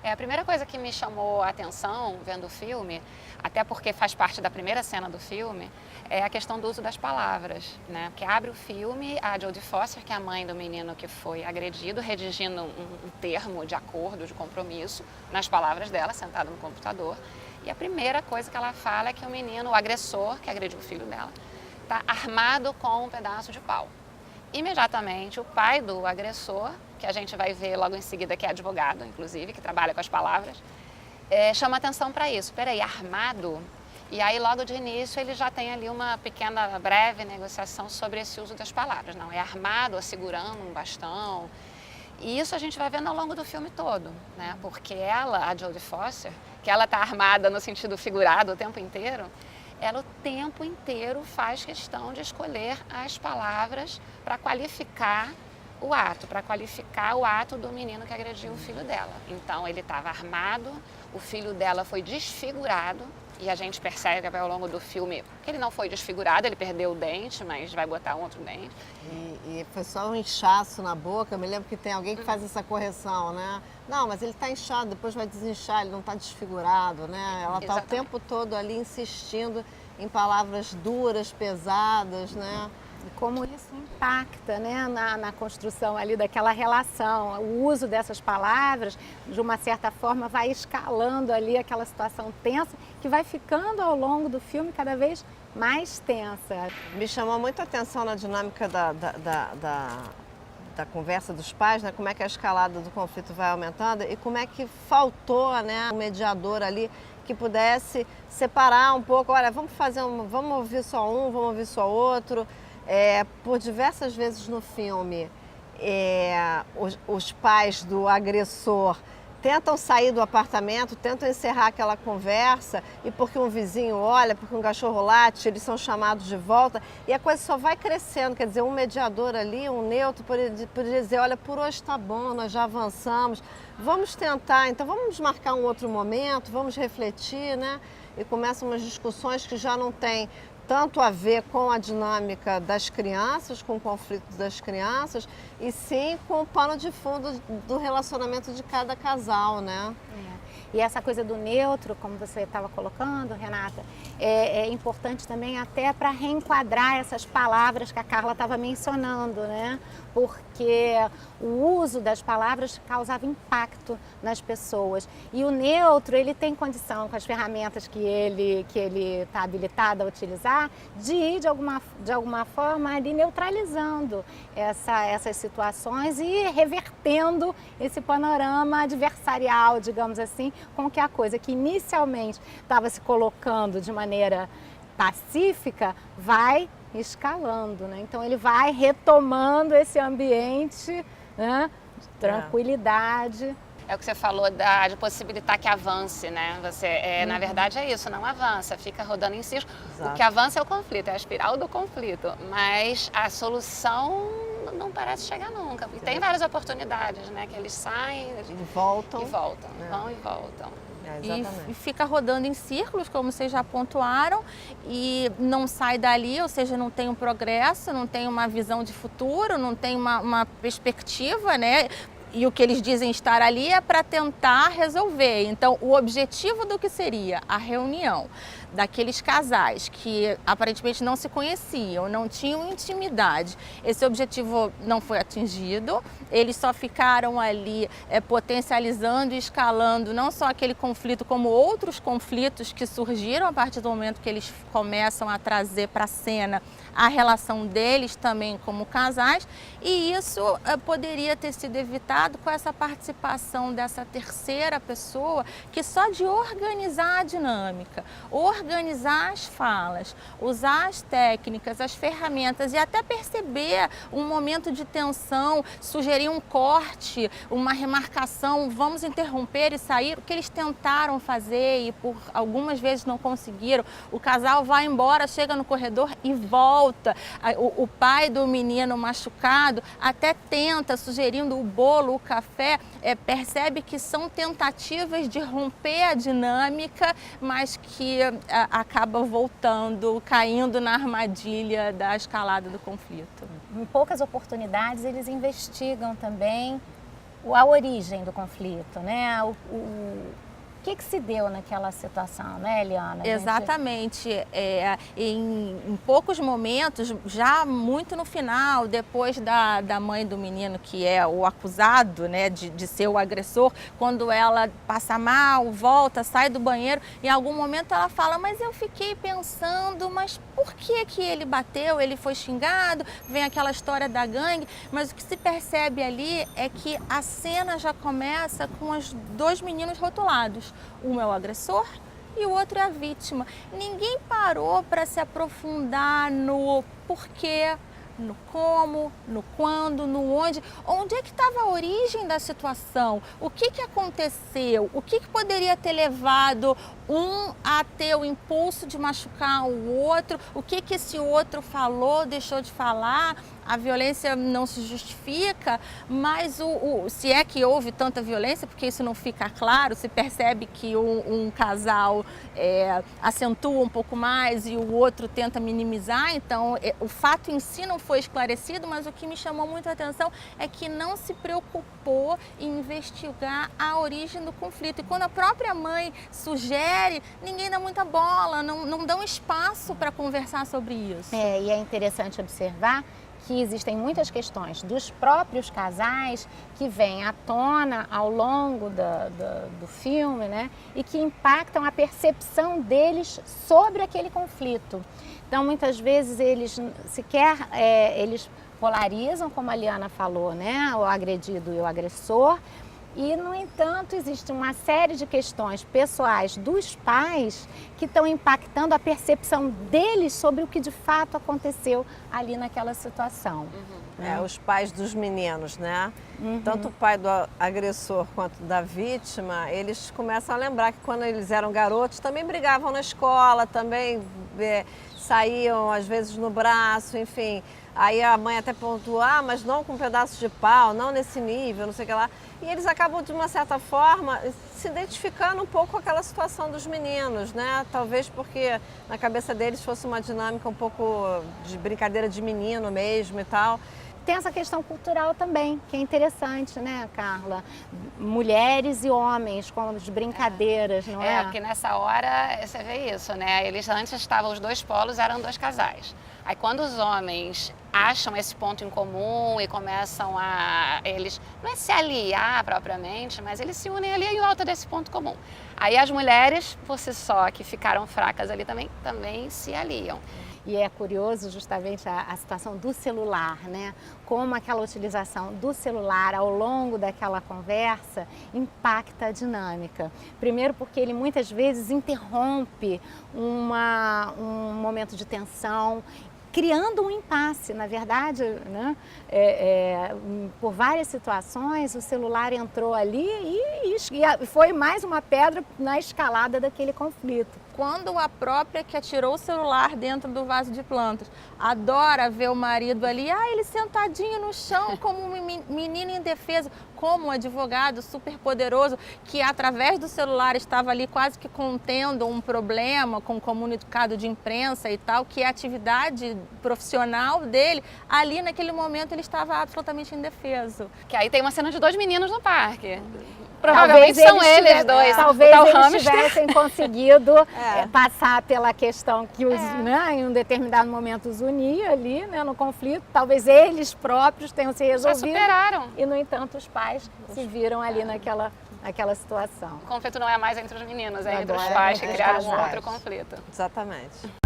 A primeira coisa que me chamou a atenção vendo o filme, até porque faz parte da primeira cena do filme, é a questão do uso das palavras, né? Porque abre o filme, a Jodie Foster, que é a mãe do menino que foi agredido, redigindo um termo de acordo, de compromisso, nas palavras dela, sentado no computador. E a primeira coisa que ela fala é que o menino, o agressor, que agrediu o filho dela, está armado com um pedaço de pau. Imediatamente, o pai do agressor, que a gente vai ver logo em seguida que é advogado, inclusive, que trabalha com as palavras, chama atenção para isso. Peraí, armado? E aí, logo de início, ele já tem ali uma pequena, breve negociação sobre esse uso das palavras. Não, é armado ou segurando um bastão. E isso a gente vai vendo ao longo do filme todo, né? Porque ela, a Jodie Foster, que ela está armada no sentido figurado o tempo inteiro, ela o tempo inteiro faz questão de escolher as palavras para qualificar o ato do menino que agrediu o filho dela. Então, ele estava armado, o filho dela foi desfigurado, e a gente percebe ao longo do filme que ele não foi desfigurado, ele perdeu o dente, mas vai botar um outro dente. E foi só um inchaço na boca. Eu me lembro que tem alguém que faz essa correção, né? Não, mas ele está inchado, depois vai desinchar, ele não está desfigurado, né? Ela está o tempo todo ali insistindo em palavras duras, pesadas, né? E como isso impacta, né, na construção ali daquela relação. O uso dessas palavras, de uma certa forma, vai escalando ali aquela situação tensa, que vai ficando ao longo do filme cada vez mais tensa. Me chamou muito a atenção na dinâmica da conversa dos pais, né? Como é que a escalada do conflito vai aumentando e como é que faltou, né, um mediador ali que pudesse separar um pouco. Olha, vamos ouvir só um, vamos ouvir só outro. Por diversas vezes no filme, os pais do agressor tentam sair do apartamento, tentam encerrar aquela conversa, e porque um vizinho olha, porque um cachorro late, eles são chamados de volta, e a coisa só vai crescendo. Quer dizer, um mediador ali, um neutro, poderia dizer, olha, por hoje está bom, nós já avançamos, vamos tentar, então vamos marcar um outro momento, vamos refletir, né? E começam umas discussões que já não têm tanto a ver com a dinâmica das crianças, com o conflito das crianças, e sim com o pano de fundo do relacionamento de cada casal, né? E essa coisa do neutro, como você estava colocando, Renata, é importante também até para reenquadrar essas palavras que a Carla estava mencionando, né? Porque o uso das palavras causava impacto nas pessoas. E o neutro, ele tem condição, com as ferramentas que ele está habilitado a utilizar, de ir de alguma forma ali neutralizando essas situações e revertendo esse panorama adversarial, digamos assim, com que a coisa que inicialmente estava se colocando de maneira pacífica vai escalando, né? Então ele vai retomando esse ambiente, né, de tranquilidade. É o que você falou de possibilitar que avance, né? Na verdade é isso, não avança, fica rodando em círculo. O que avança é o conflito, é a espiral do conflito, mas a solução não parece chegar nunca. E tem várias oportunidades, né? Que eles saem E voltam. Vão e voltam. E fica rodando em círculos, como vocês já pontuaram, e não sai dali, ou seja, não tem um progresso, não tem uma visão de futuro, não tem uma perspectiva, né? E o que eles dizem estar ali é para tentar resolver. Então, o objetivo do que seria a reunião daqueles casais que aparentemente não se conheciam, não tinham intimidade, esse objetivo não foi atingido, eles só ficaram ali potencializando e escalando não só aquele conflito, como outros conflitos que surgiram a partir do momento que eles começam a trazer para a cena a relação deles também como casais, e isso poderia ter sido evitado com essa participação dessa terceira pessoa que só de organizar a dinâmica, organizar as falas, usar as técnicas, as ferramentas e até perceber um momento de tensão, sugerir um corte, uma remarcação, vamos interromper e sair, o que eles tentaram fazer e por algumas vezes não conseguiram. O casal vai embora, chega no corredor e volta. O pai do menino machucado até tenta, sugerindo o bolo, o café, percebe que são tentativas de romper a dinâmica, mas que acaba voltando, caindo na armadilha da escalada do conflito. Em poucas oportunidades eles investigam também a origem do conflito, né? O que se deu naquela situação, né, Eliana? Exatamente. Em poucos momentos, já muito no final, depois da mãe do menino, que é o acusado, né, de ser o agressor, quando ela passa mal, volta, sai do banheiro, em algum momento ela fala, mas eu fiquei pensando, mas por que ele bateu? Ele foi xingado, vem aquela história da gangue, mas o que se percebe ali é que a cena já começa com os dois meninos rotulados. Um é o agressor e o outro é a vítima. Ninguém parou para se aprofundar no porquê, no como, no quando, no onde. Onde é que estava a origem da situação? O que aconteceu? O que poderia ter levado um a ter o impulso de machucar o outro? O que esse outro falou, deixou de falar? A violência não se justifica, mas se é que houve tanta violência, porque isso não fica claro, se percebe que um casal acentua um pouco mais e o outro tenta minimizar, então o fato em si não foi esclarecido, mas o que me chamou muito a atenção é que não se preocupou em investigar a origem do conflito. E quando a própria mãe sugere, ninguém dá muita bola, não dão espaço para conversar sobre isso. E é interessante observar que existem muitas questões dos próprios casais que vêm à tona ao longo do filme, né? E que impactam a percepção deles sobre aquele conflito. Então, muitas vezes, eles eles polarizam, como a Liana falou, né? O agredido e o agressor. E, no entanto, existe uma série de questões pessoais dos pais que estão impactando a percepção deles sobre o que de fato aconteceu ali naquela situação. Os pais dos meninos, né? Uhum. Tanto o pai do agressor quanto da vítima, eles começam a lembrar que quando eles eram garotos também brigavam na escola, também saíam às vezes no braço, enfim. Aí a mãe até pontua, mas não com um pedaço de pau, não nesse nível, não sei o que lá. E eles acabam, de uma certa forma, se identificando um pouco com aquela situação dos meninos, né? Talvez porque na cabeça deles fosse uma dinâmica um pouco de brincadeira de menino mesmo e tal. Tem essa questão cultural também, que é interessante, né, Carla? Mulheres e homens com as brincadeiras, não é? Porque nessa hora você vê isso, né? Eles antes estavam, os dois polos eram dois casais. Aí quando os homens acham esse ponto em comum e começam eles, não é se aliar propriamente, mas eles se unem ali em volta desse ponto comum. Aí as mulheres, por si só, que ficaram fracas ali também se aliam. E é curioso justamente a situação do celular, né? Como aquela utilização do celular ao longo daquela conversa impacta a dinâmica. Primeiro porque ele muitas vezes interrompe um momento de tensão, criando um impasse. Na verdade, né? Por várias situações, o celular entrou ali e foi mais uma pedra na escalada daquele conflito. Quando a própria que atirou o celular dentro do vaso de plantas adora ver o marido ali, ele sentadinho no chão como um menino indefeso, como um advogado super poderoso que através do celular estava ali quase que contendo um problema com um comunicado de imprensa e tal, que é a atividade profissional dele, ali naquele momento ele estava absolutamente indefeso. Que aí tem uma cena de dois meninos no parque. Provavelmente são eles dois. Talvez eles tivessem conseguido passar pela questão que né, em um determinado momento os unia ali, né, no conflito. Talvez eles próprios tenham se resolvido. Já superaram. E, no entanto, os pais se viram ali naquela situação. O conflito não é mais entre os meninos, é entre os Agora pais que entre os criaram um casais. outro conflito. Exatamente.